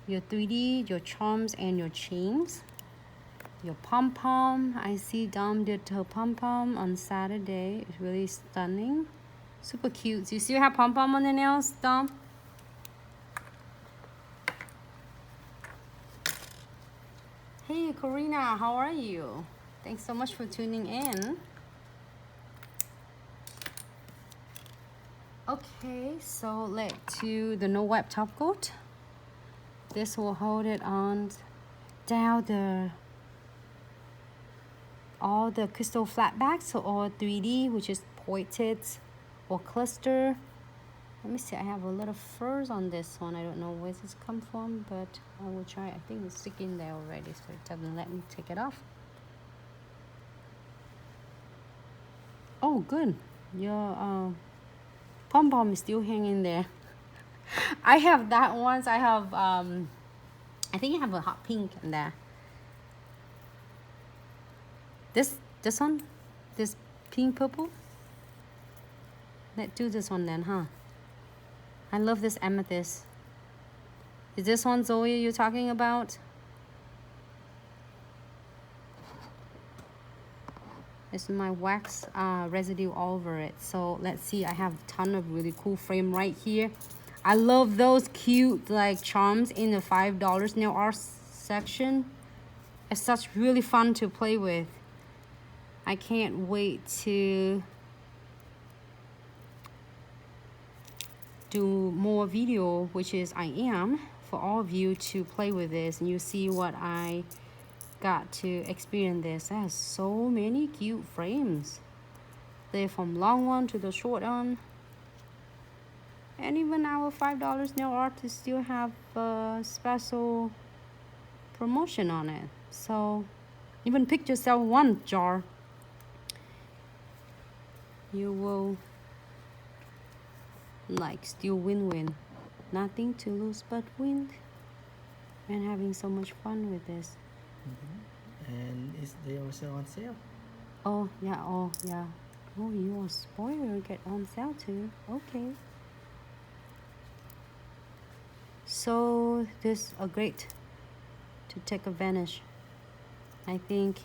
your 3D, your charms, and your chains. Your pom-pom. I see Dom did her pom-pom on Saturday. It's really stunning. Super cute. Do you still have pom-pom on the nails, Dom? Hey, Corina, how are you? Thanks so much for tuning in. Okay, so let's do the no wipe top coat. This will hold it on down all the crystal flat backs, so all 3D, which is pointed or cluster. Let me see, I have a lot of furs on this one. I don't know where this come from, but I will try. I think it's sticking there already, so it doesn't let me take it off. Oh, good. Your pom-pom is still hanging there. I have that once. I have I think I have a hot pink in there. This one, this pink purple. Let's do this one then, huh? I love this amethyst. Is this one, Zoe, you're talking about? It's my wax residue all over it. So let's see, I have a ton of really cool frame right here. I love those cute like charms in the $5 nail art section. It's such really fun to play with. I can't wait to do more video, which is I am, for all of you to play with this and you see what I got to experience this. It has so many cute frames. They're from long one to the short one. And even our $5 nail art still have a special promotion on it. So even pick yourself one jar. You will like still win-win. Nothing to lose but win. And having so much fun with this. And is they also on sale? Oh yeah, oh yeah. Oh, you are spoiler, get on sale too. Okay. So this are great to take advantage. I think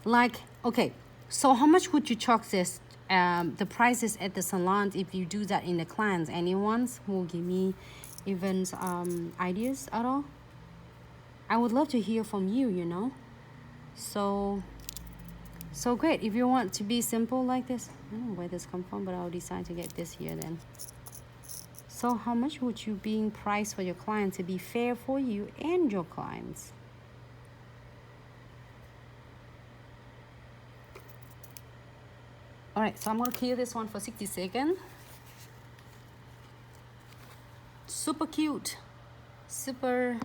like okay, so how much would you charge this? The prices at the salons if you do that in the clients? Anyone who will give me even ideas at all? I would love to hear from you, you know. So great. If you want to be simple like this, I don't know where this come from, but I'll decide to get this here then. So how much would you be priced for your client to be fair for you and your clients? All right, so I'm gonna clear this one for 60 seconds. Super cute, super